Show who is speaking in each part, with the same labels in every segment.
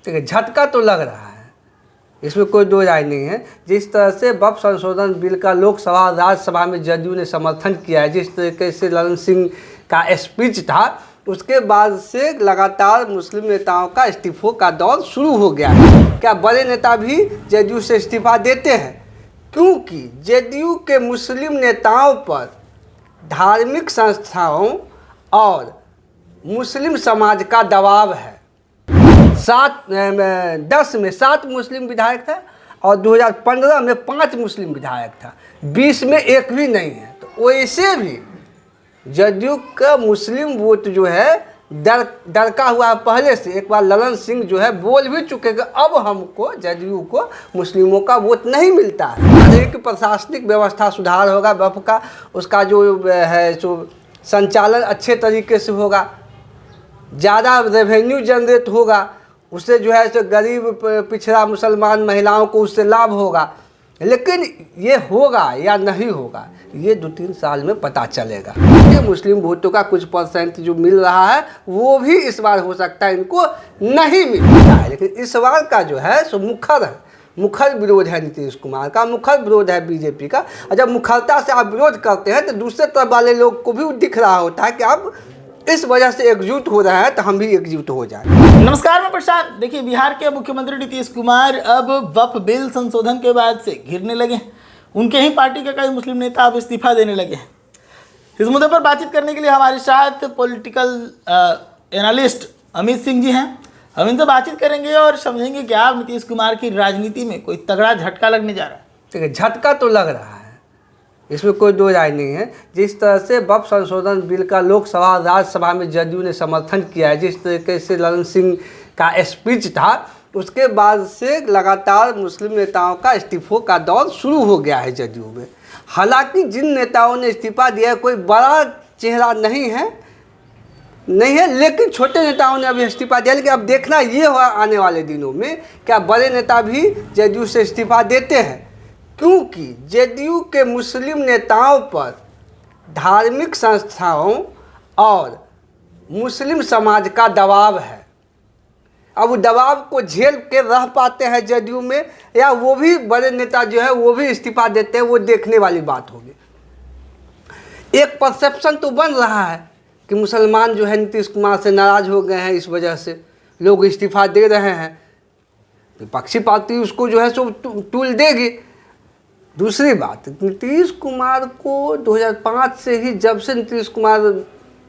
Speaker 1: देखिए, झटका तो लग रहा है, इसमें कोई दो राय नहीं है। जिस तरह से वक्फ संशोधन बिल का लोकसभा और राज्यसभा में जदयू ने समर्थन किया है, जिस तरीके से ललन सिंह का स्पीच था, उसके बाद से लगातार मुस्लिम नेताओं का इस्तीफों का दौर शुरू हो गया है। क्या बड़े नेता भी जदयू से इस्तीफा देते हैं? क्योंकि जदयू के मुस्लिम नेताओं पर धार्मिक संस्थाओं और मुस्लिम समाज का दबाव है। 10 में 7 मुस्लिम विधायक था और 2015 में 5 मुस्लिम विधायक था, 20 में एक भी नहीं है। तो वैसे भी जदयू का मुस्लिम वोट जो है डरका हुआ है पहले से। एक बार ललन सिंह जो है बोल भी चुके कि अब हमको जदयू को मुस्लिमों का वोट नहीं मिलता है। एक प्रशासनिक व्यवस्था सुधार होगा वक्फ का, उसका जो है जो संचालन अच्छे तरीके से होगा, ज़्यादा रेवेन्यू जनरेट होगा, उससे जो है जो गरीब पिछड़ा मुसलमान महिलाओं को उससे लाभ होगा। लेकिन ये होगा या नहीं होगा, ये 2-3 साल में पता चलेगा। ये मुस्लिम वोटों का कुछ % जो मिल रहा है वो भी इस बार हो सकता है इनको नहीं मिलता है। लेकिन इस बार का जो है सो मुखर विरोध है नीतीश कुमार का, मुखर विरोध है बीजेपी का। और जब मुखरता से आप विरोध करते हैं तो दूसरे तरफ वाले लोग को भी दिख रहा होता है कि अब इस वजह से एकजुट हो रहा है तो हम भी एकजुट हो जाए।
Speaker 2: नमस्कार, मैं प्रशांत। देखिए, बिहार के मुख्यमंत्री नीतीश कुमार अब वक्फ बिल संशोधन के बाद से घिरने लगे। उनके ही पार्टी के कई मुस्लिम नेता अब इस्तीफा देने लगे। इस मुद्दे पर बातचीत करने के लिए हमारे साथ पॉलिटिकल एनालिस्ट अमित सिंह जी हैं। हम इनसे बातचीत करेंगे और समझेंगे क्या नीतीश कुमार की राजनीति में कोई तगड़ा झटका लगने जा रहा है।
Speaker 1: देखिए, झटका तो लग रहा है, इसमें कोई दो राय नहीं है। जिस तरह से वक्फ संशोधन बिल का लोकसभा और राज्यसभा में जदयू ने समर्थन किया है, जिस तरीके से ललन सिंह का स्पीच था, उसके बाद से लगातार मुस्लिम नेताओं का इस्तीफों का दौर शुरू हो गया है जदयू में। हालांकि जिन नेताओं ने इस्तीफा दिया कोई बड़ा चेहरा नहीं है, लेकिन छोटे नेताओं ने अभी इस्तीफा दिया। लेकिन अब देखना ये होगा आने वाले दिनों में क्या बड़े नेता भी जदयू से इस्तीफा देते हैं, क्योंकि जदयू के मुस्लिम नेताओं पर धार्मिक संस्थाओं और मुस्लिम समाज का दबाव है। अब दबाव को झेल के रह पाते हैं जदयू में या वो भी बड़े नेता जो है वो भी इस्तीफा देते हैं, वो देखने वाली बात होगी। एक परसेप्शन तो बन रहा है कि मुसलमान जो है नीतीश कुमार से नाराज़ हो गए हैं, इस वजह से लोग इस्तीफा दे रहे हैं। विपक्षी पार्टी उसको जो है सो टूल देगी। दूसरी बात, नीतीश कुमार को 2005 से ही, जब से नीतीश कुमार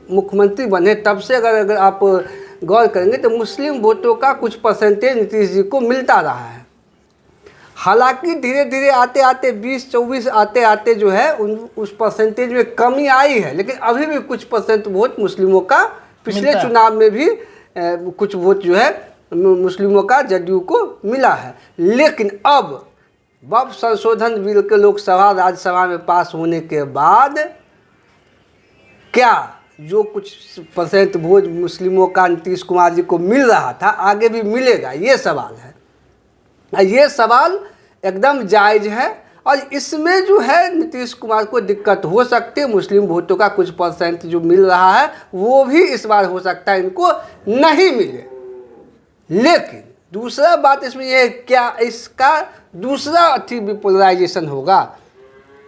Speaker 1: मुख्यमंत्री बने तब से अगर आप गौर करेंगे तो मुस्लिम वोटों का कुछ % नीतीश जी को मिलता रहा है। हालांकि धीरे धीरे आते आते 20-24 आते आते जो है उस % में कमी आई है, लेकिन अभी भी कुछ % वोट मुस्लिमों का पिछले चुनाव में भी कुछ वोट जो है मुस्लिमों का जदयू को मिला है। लेकिन अब वक्फ संशोधन बिल के लोकसभा राज्यसभा में पास होने के बाद क्या जो कुछ % वोट मुस्लिमों का नीतीश कुमार जी को मिल रहा था आगे भी मिलेगा, ये सवाल है। ये सवाल एकदम जायज़ है और इसमें जो है नीतीश कुमार को दिक्कत हो सकती है। मुस्लिम वोटों का कुछ % जो मिल रहा है वो भी इस बार हो सकता है इनको नहीं मिले। लेकिन दूसरा बात इसमें यह है, क्या इसका दूसरा भी पोलराइजेशन होगा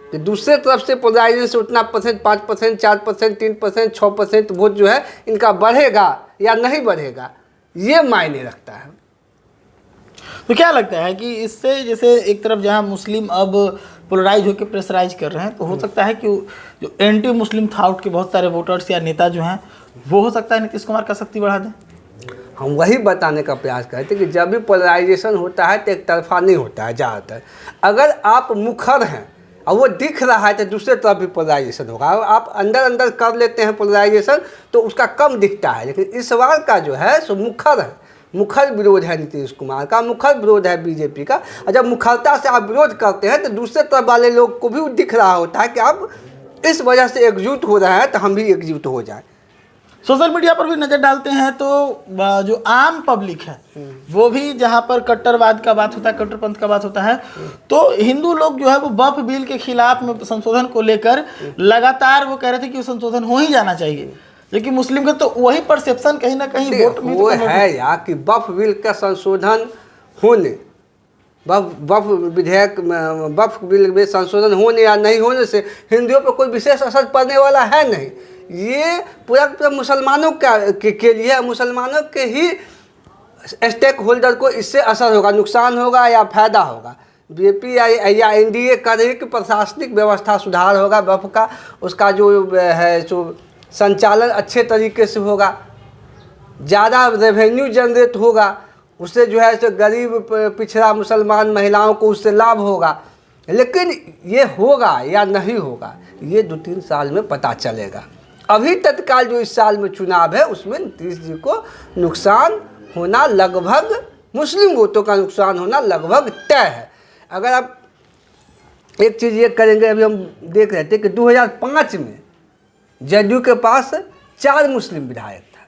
Speaker 1: कि दूसरे तरफ से पोलराइजेशन से उतना % 5%, 4%, 3%, 6% वोट जो है इनका बढ़ेगा या नहीं बढ़ेगा, ये मायने रखता है।
Speaker 2: तो क्या लगता है कि इससे, जैसे एक तरफ जहां मुस्लिम अब पोलराइज होकर प्रेशराइज कर रहे हैं, तो हो सकता है कि जो एंटी मुस्लिम थॉट के बहुत सारे वोटर्स या नेता जो हैं वो हो सकता है नीतीश कुमार का शक्ति बढ़ा दें।
Speaker 1: हम वही बताने का प्रयास करते हैं कि जब भी पोलराइजेशन होता है तो एक तरफा नहीं होता है ज़्यादातर। अगर आप मुखर हैं और वो दिख रहा है तो दूसरे तरफ भी पोलराइजेशन होगा। आप अंदर अंदर कर लेते हैं पोलराइजेशन तो उसका कम दिखता है। लेकिन इस बार का जो है सो मुखर विरोध है नीतीश कुमार का, मुखर विरोध है बीजेपी का। और जब मुखरता से आप विरोध करते हैं तो दूसरे तरफ वाले लोग को भी दिख रहा होता है कि अब इस वजह से एकजुट हो रहा है तो हम भी एकजुट हो जाए।
Speaker 2: सोशल मीडिया पर भी नज़र डालते हैं तो जो आम पब्लिक है वो भी, जहाँ पर कट्टरवाद का बात होता है, कट्टरपंथ का बात होता है, तो हिंदू लोग जो है वो वक्फ बिल के खिलाफ में संशोधन को लेकर लगातार वो कह रहे थे कि संशोधन हो ही जाना चाहिए। लेकिन मुस्लिम का तो वही परसेप्शन कहीं ना कहीं वोट में
Speaker 1: वो
Speaker 2: तो convert
Speaker 1: है यार कि वक्फ बिल का संशोधन होने, वक्फ विधेयक वक्फ बिल में संशोधन होने या नहीं होने से हिंदुओं पर कोई विशेष असर पड़ने वाला है नहीं। ये पूरा मुसलमानों के लिए, मुसलमानों के ही स्टेक होल्डर को इससे असर होगा, नुकसान होगा या फायदा होगा। बीजेपी या एनडीए कर रही है कि प्रशासनिक व्यवस्था सुधार होगा, वक्फ का उसका जो है जो संचालन अच्छे तरीके से होगा, ज़्यादा रेवेन्यू जनरेट होगा, उससे जो है सो गरीब पिछड़ा मुसलमान महिलाओं को उससे लाभ होगा। लेकिन ये होगा या नहीं होगा ये 2-3 साल में पता चलेगा। अभी तत्काल जो इस साल में चुनाव है उसमें नीतीश जी को नुकसान होना लगभग, मुस्लिम वोटों का नुकसान होना लगभग तय है। अगर आप एक चीज़ ये करेंगे, अभी हम देख रहे थे कि 2005 में जदयू के पास 4 मुस्लिम विधायक था,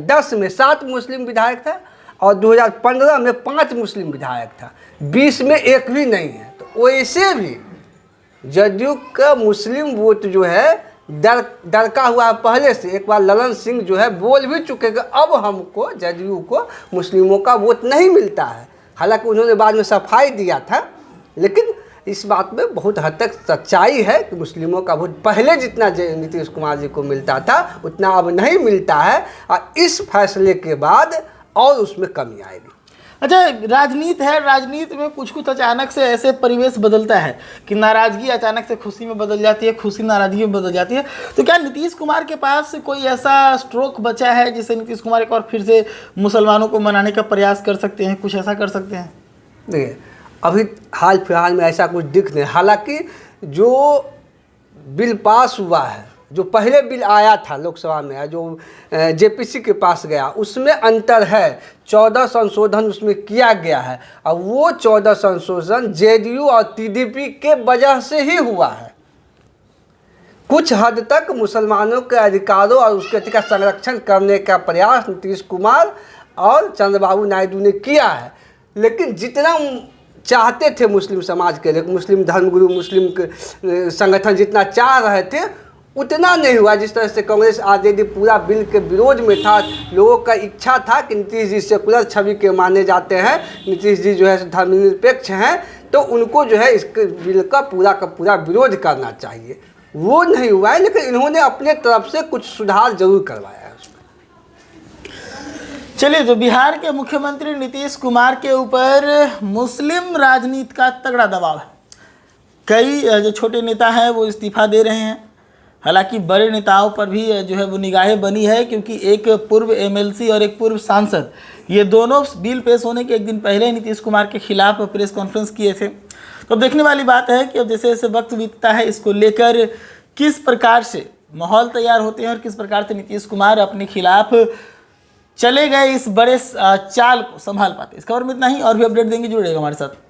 Speaker 1: 10 में 7 मुस्लिम विधायक था और 2015 में 5 मुस्लिम विधायक था, 20 में एक भी नहीं है। तो वैसे भी जदयू का मुस्लिम वोट जो है डरका हुआ है पहले से। एक बार ललन सिंह जो है बोल भी चुके कि अब हमको जदयू को मुस्लिमों का वोट नहीं मिलता है। हालांकि उन्होंने बाद में सफाई दिया था, लेकिन इस बात में बहुत हद तक सच्चाई है कि मुस्लिमों का वोट पहले जितना नीतीश कुमार जी को मिलता था उतना अब नहीं मिलता है, और इस फैसले के बाद और उसमें कमी आएगी।
Speaker 2: अच्छा, राजनीति है, राजनीति में कुछ कुछ अचानक से ऐसे परिवेश बदलता है कि नाराजगी अचानक से खुशी में बदल जाती है, खुशी नाराजगी में बदल जाती है। तो क्या नीतीश कुमार के पास कोई ऐसा स्ट्रोक बचा है जिससे नीतीश कुमार एक और फिर से मुसलमानों को मनाने का प्रयास कर सकते हैं, कुछ ऐसा कर सकते हैं?
Speaker 1: देखिए, अभी हाल फिलहाल में ऐसा कुछ दिख नहीं। हालांकि जो बिल पास हुआ है, जो पहले बिल आया था लोकसभा में, जो जेपीसी के पास गया, उसमें अंतर है। 14 संशोधन उसमें किया गया है और वो 14 संशोधन जेडीयू और टीडीपी के वजह से ही हुआ है। कुछ हद तक मुसलमानों के अधिकारों और उसके अधिकार संरक्षण करने का प्रयास नीतीश कुमार और चंद्रबाबू नायडू ने किया है, लेकिन जितना चाहते थे मुस्लिम समाज के लिए, मुस्लिम धर्मगुरु, मुस्लिम संगठन जितना चाह रहे थे उतना नहीं हुआ। जिस तरह से कांग्रेस आरजेडी पूरा बिल के विरोध में था, लोगों का इच्छा था कि नीतीश जी सेकुलर छवि के माने जाते हैं, नीतीश जी जो है धर्मनिरपेक्ष हैं, तो उनको जो है इस बिल का पूरा विरोध करना चाहिए। वो नहीं हुआ है, लेकिन इन्होंने अपने तरफ से कुछ सुधार जरूर करवाया है उसमें।
Speaker 2: चलिए, तो बिहार के मुख्यमंत्री नीतीश कुमार के ऊपर मुस्लिम राजनीति का तगड़ा दबाव है। कई जो छोटे नेता हैं वो इस्तीफा दे रहे हैं। हालांकि बड़े नेताओं पर भी जो है वो निगाहें बनी है, क्योंकि एक पूर्व एमएलसी और एक पूर्व सांसद, ये दोनों बिल पेश होने के एक दिन पहले नीतीश कुमार के खिलाफ प्रेस कॉन्फ्रेंस किए थे। तो अब देखने वाली बात है कि अब जैसे जैसे वक्त बीतता है इसको लेकर किस प्रकार से माहौल तैयार होते हैं और किस प्रकार से नीतीश कुमार अपने खिलाफ चले गए इस बड़े चाल को संभाल पाते। इस खबर में इतना ही, और भी अपडेट देंगे, जुड़ेगा हमारे साथ।